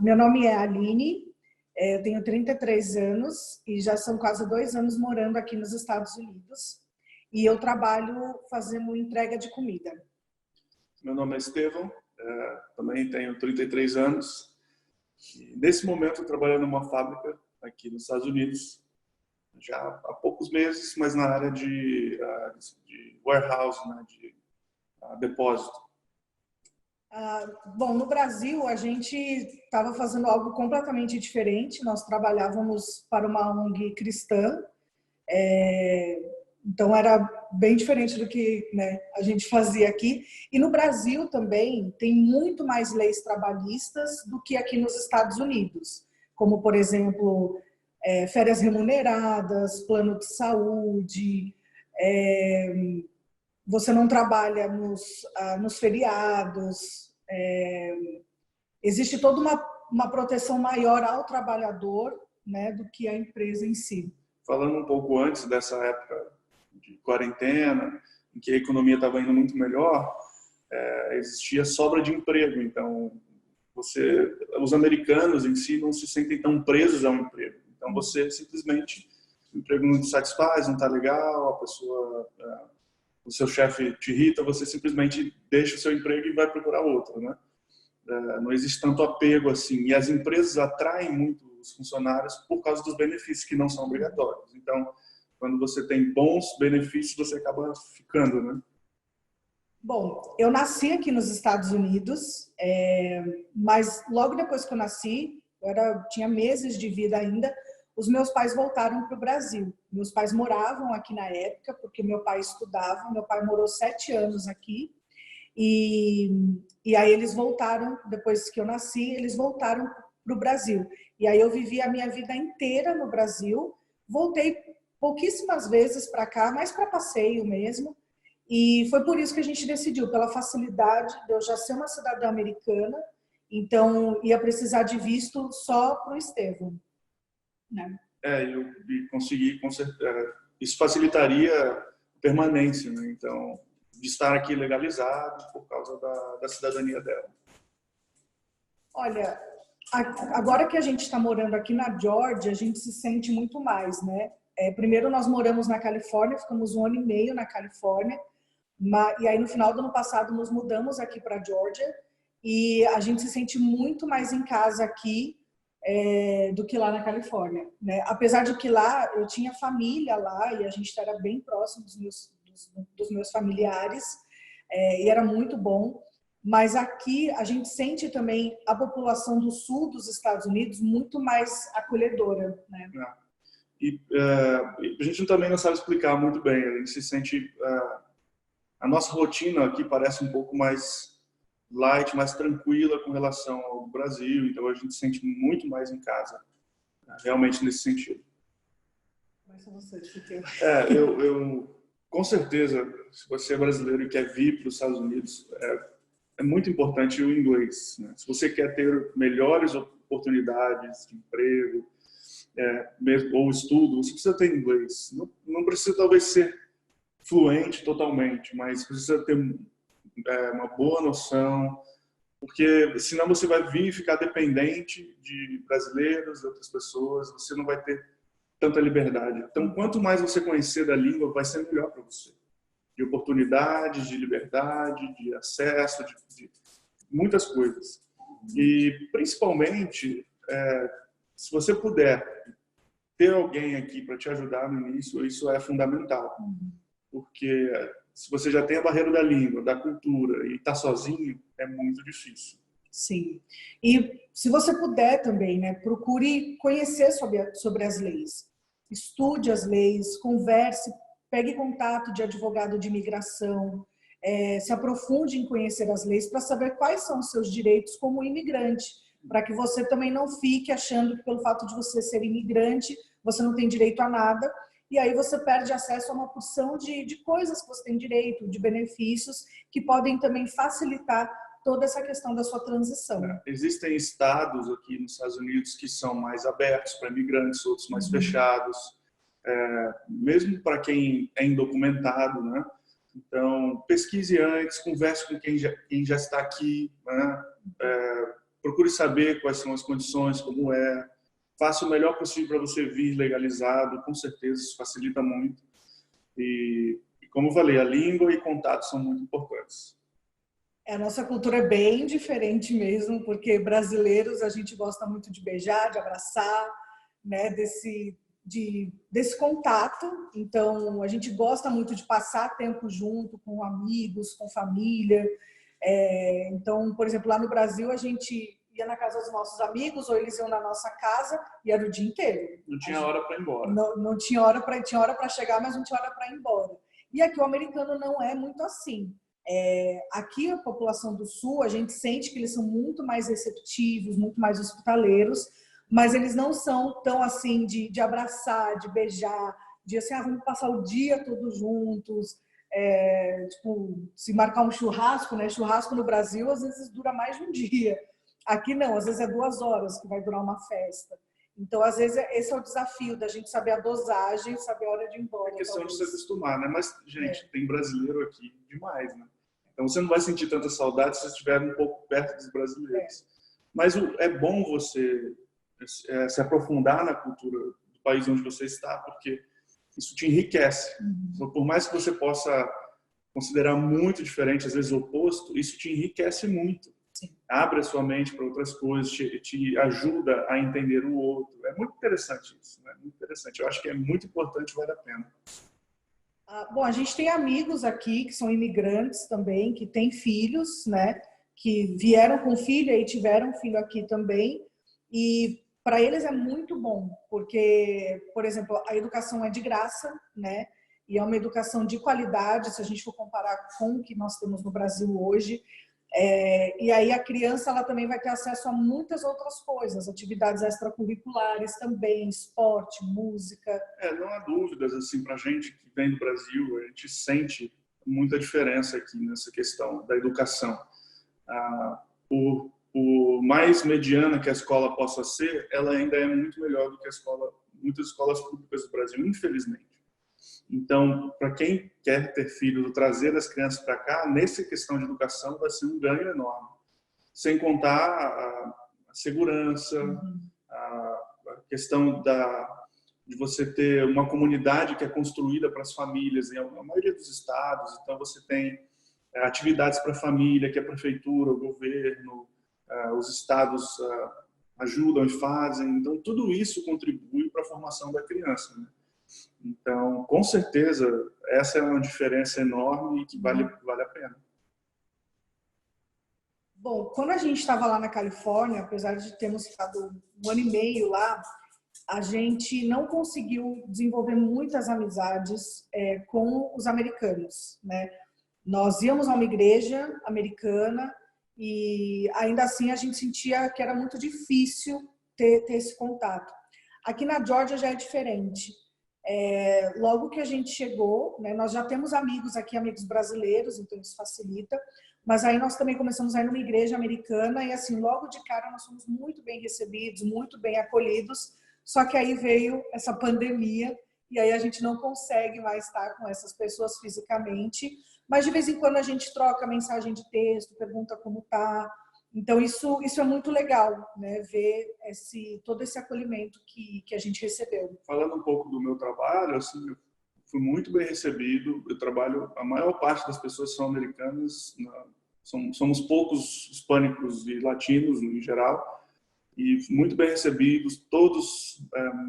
Meu nome é Aline, eu tenho 33 anos e já são quase 2 anos morando aqui nos Estados Unidos. E eu trabalho fazendo entrega de comida. Meu nome é Estevão, também tenho 33 anos. E nesse momento eu trabalho numa fábrica aqui nos Estados Unidos, já há poucos meses, mas na área de warehouse, né, de depósito. Bom, no Brasil a gente estava fazendo algo completamente diferente. Nós trabalhávamos para uma ONG cristã, então era bem diferente do que, né, a gente fazia aqui. E no Brasil também tem muito mais leis trabalhistas do que aqui nos Estados Unidos, como por exemplo férias remuneradas, plano de saúde. Você não trabalha nos feriados, existe toda uma proteção maior ao trabalhador, né, do que a empresa em si. Falando um pouco antes dessa época de quarentena, em que a economia estava indo muito melhor, existia sobra de emprego. Então, os americanos em si não se sentem tão presos ao emprego. Então, você simplesmente, o emprego não te satisfaz, não está legal, a pessoa... o seu chefe te irrita, você simplesmente deixa o seu emprego e vai procurar outro, né? Não existe tanto apego assim. E as empresas atraem muito os funcionários por causa dos benefícios que não são obrigatórios. Então, quando você tem bons benefícios, você acaba ficando, né? Bom, eu nasci aqui nos Estados Unidos, mas logo depois que eu nasci, tinha meses de vida ainda, os meus pais voltaram para o Brasil. Meus pais moravam aqui na época, porque meu pai estudava. Meu pai morou 7 anos aqui. E aí eles voltaram, depois que eu nasci, eles voltaram para o Brasil. E aí eu vivi a minha vida inteira no Brasil. Voltei pouquíssimas vezes para cá, mais para passeio mesmo. E foi por isso que a gente decidiu, pela facilidade de eu já ser uma cidadã americana. Então, ia precisar de visto só para o Estevão. Né? Eu consegui, isso facilitaria a permanência, né? Então, de estar aqui legalizado por causa da cidadania dela. Olha, agora que a gente está morando aqui na Geórgia, a gente se sente muito mais, né? Primeiro nós moramos na Califórnia, ficamos 1 ano e meio na Califórnia, e aí no final do ano passado nos mudamos aqui para a Geórgia e a gente se sente muito mais em casa aqui do que lá na Califórnia, né? Apesar de que lá eu tinha família lá e a gente era bem próximo dos meus familiares, e era muito bom, mas aqui a gente sente também a população do sul dos Estados Unidos muito mais acolhedora, né? E a gente também não sabe explicar muito bem, a gente se sente... a nossa rotina aqui parece um pouco mais light, mais tranquila com relação ao Brasil, então a gente se sente muito mais em casa, realmente nesse sentido. Mas você, eu com certeza, se você é brasileiro e quer vir para os Estados Unidos, é muito importante o inglês, né? Se você quer ter melhores oportunidades de emprego, mesmo, ou estudo, você precisa ter inglês. Não precisa talvez ser fluente totalmente, mas precisa ter uma boa noção, porque senão você vai vir e ficar dependente de brasileiros, de outras pessoas, você não vai ter tanta liberdade. Então, quanto mais você conhecer da língua, vai ser melhor para você. De oportunidades, de liberdade, de acesso, de muitas coisas. E, principalmente, se você puder ter alguém aqui para te ajudar no início, isso é fundamental. Porque se você já tem a barreira da língua, da cultura e está sozinho, é muito difícil. Sim. E se você puder também, né, procure conhecer sobre as leis. Estude as leis, converse, pegue contato de advogado de imigração, se aprofunde em conhecer as leis para saber quais são os seus direitos como imigrante, para que você também não fique achando que pelo fato de você ser imigrante, você não tem direito a nada, e aí você perde acesso a uma porção de coisas que você tem direito, de benefícios, que podem também facilitar toda essa questão da sua transição. Existem estados aqui nos Estados Unidos que são mais abertos para imigrantes, outros mais fechados, mesmo para quem é indocumentado, né? Então, pesquise antes, converse com quem já está aqui, né? procure saber quais são as condições, como é. Faça o melhor possível para você vir legalizado, com certeza isso facilita muito. E como eu falei, a língua e contato são muito importantes. A nossa cultura é bem diferente mesmo, porque brasileiros a gente gosta muito de beijar, de abraçar, né, desse contato. Então, a gente gosta muito de passar tempo junto com amigos, com família. Então, por exemplo, lá no Brasil, a gente ia na casa dos nossos amigos ou eles iam na nossa casa e era o dia inteiro. Não tinha hora para ir embora. Não tinha hora para chegar, mas não tinha hora para ir embora. E aqui o americano não é muito assim. Aqui a população do Sul, a gente sente que eles são muito mais receptivos, muito mais hospitaleiros, mas eles não são tão assim de abraçar, de beijar, de assim, vamos passar o dia todos juntos. Tipo, se marcar um churrasco, né? Churrasco no Brasil às vezes dura mais de um dia. Aqui não, às vezes é 2 horas que vai durar uma festa. Então, às vezes, esse é o desafio da gente saber a dosagem, saber a hora de ir embora. É questão de se acostumar, né? Mas, gente, tem brasileiro aqui demais, né? Então, você não vai sentir tanta saudade se você estiver um pouco perto dos brasileiros. Mas é bom você se aprofundar na cultura do país onde você está, porque isso te enriquece. Então, por mais que você possa considerar muito diferente, às vezes oposto, isso te enriquece muito. Sim. Abre a sua mente para outras coisas, te ajuda a entender o outro. É muito interessante isso, né? Muito interessante. Eu acho que é muito importante, vale a pena. Bom, a gente tem amigos aqui que são imigrantes também, que têm filhos, né? Que vieram com filho e tiveram filho aqui também. E para eles é muito bom, porque, por exemplo, a educação é de graça, né? E é uma educação de qualidade, se a gente for comparar com o que nós temos no Brasil hoje. E aí a criança ela também vai ter acesso a muitas outras coisas, atividades extracurriculares também, esporte, música. Não há dúvidas, assim, para a gente que vem do Brasil, a gente sente muita diferença aqui nessa questão da educação. Por mais mediana que a escola possa ser, ela ainda é muito melhor do que muitas escolas públicas do Brasil, infelizmente. Então, para quem quer ter filhos, trazer as crianças para cá, nessa questão de educação vai ser um ganho enorme. Sem contar a segurança, a questão de você ter uma comunidade que é construída para as famílias, na maioria dos estados. Então, você tem atividades para a família, que a prefeitura, o governo, os estados ajudam e fazem. Então, tudo isso contribui para a formação da criança, né? Então, com certeza, essa é uma diferença enorme e que vale a pena. Bom, quando a gente estava lá na Califórnia, apesar de termos ficado 1 ano e meio lá, a gente não conseguiu desenvolver muitas amizades com os americanos, né? Nós íamos a uma igreja americana e ainda assim a gente sentia que era muito difícil ter esse contato. Aqui na Geórgia já é diferente. Logo que a gente chegou, né, nós já temos amigos aqui, amigos brasileiros, então isso facilita, mas aí nós também começamos a ir numa igreja americana e assim, logo de cara nós fomos muito bem recebidos, muito bem acolhidos, só que aí veio essa pandemia e aí a gente não consegue mais estar com essas pessoas fisicamente, mas de vez em quando a gente troca mensagem de texto, pergunta como tá. Então, isso é muito legal, né? Ver todo esse acolhimento que a gente recebeu. Falando um pouco do meu trabalho, assim, eu fui muito bem recebido. Eu trabalho, a maior parte das pessoas são americanas, somos poucos hispânicos e latinos, em geral, e muito bem recebidos, todos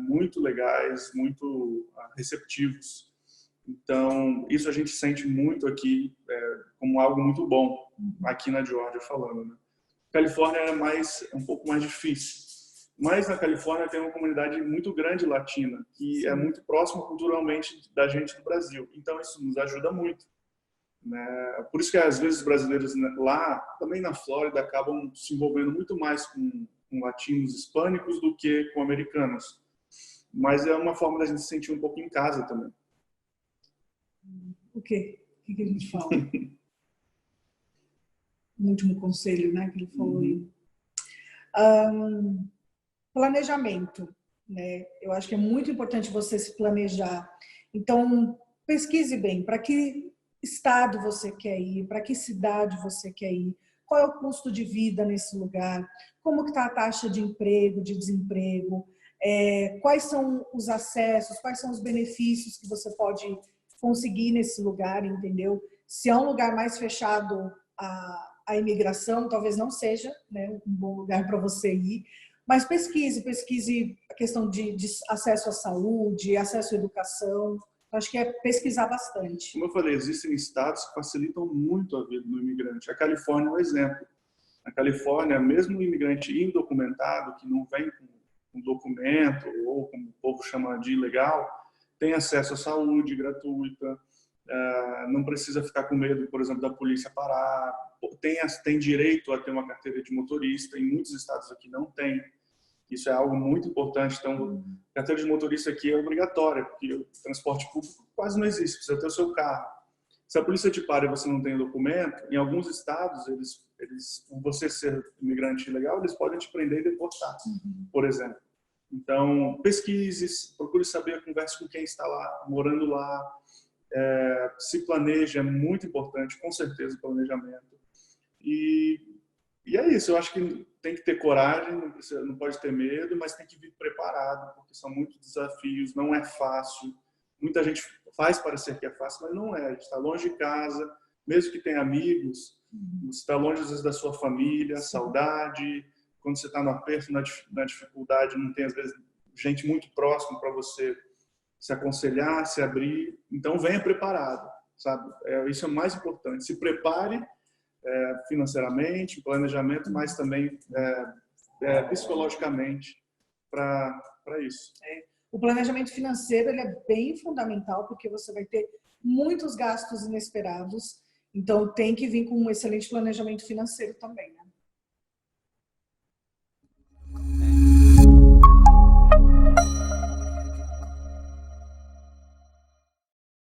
muito legais, muito receptivos. Então, isso a gente sente muito aqui como algo muito bom, aqui na Geórgia, falando, né? Califórnia é um pouco mais difícil, mas na Califórnia tem uma comunidade muito grande latina, que é muito próxima culturalmente da gente do Brasil. Então isso nos ajuda muito, né? Por isso que às vezes os brasileiros lá, também na Flórida, acabam se envolvendo muito mais com latinos hispânicos do que com americanos. Mas é uma forma da gente se sentir um pouco em casa também. O quê? O que a gente fala? No último conselho, né, que ele falou aí. Planejamento, né? Eu acho que é muito importante você se planejar. Então, pesquise bem para que estado você quer ir, para que cidade você quer ir, qual é o custo de vida nesse lugar, como que está a taxa de emprego, de desemprego, quais são os acessos, quais são os benefícios que você pode conseguir nesse lugar, entendeu? Se é um lugar mais fechado à imigração, talvez não seja, né, um bom lugar para você ir, mas pesquise a questão de acesso à saúde, acesso à educação. Acho que é pesquisar bastante. Como eu falei, existem estados que facilitam muito a vida do imigrante. A Califórnia é um exemplo. Na Califórnia, mesmo o imigrante indocumentado, que não vem com um documento, ou como o povo chama de ilegal, tem acesso à saúde gratuita, não precisa ficar com medo, por exemplo, da polícia parar, tem direito a ter uma carteira de motorista, em muitos estados aqui não tem. Isso é algo muito importante. Então, carteira de motorista aqui é obrigatória, porque o transporte público quase não existe, precisa ter o seu carro. Se a polícia te para e você não tem documento, em alguns estados, por você ser imigrante ilegal, eles podem te prender e deportar, por exemplo. Então, pesquise, procure saber, converse com quem está lá, morando lá, se planeje, é muito importante, com certeza, o planejamento. E é isso, eu acho que tem que ter coragem, não pode ter medo, mas tem que vir preparado, porque são muitos desafios, não é fácil. Muita gente faz parecer que é fácil, mas não é. A gente está longe de casa, mesmo que tenha amigos, você está longe às vezes da sua família, saudade. Quando você está no aperto, na dificuldade, não tem às vezes gente muito próxima para você se aconselhar, se abrir. Então venha preparado, sabe? Isso é o mais importante. Se prepare financeiramente, planejamento, mas também psicologicamente para isso. O planejamento financeiro ele é bem fundamental, porque você vai ter muitos gastos inesperados, então tem que vir com um excelente planejamento financeiro também, né?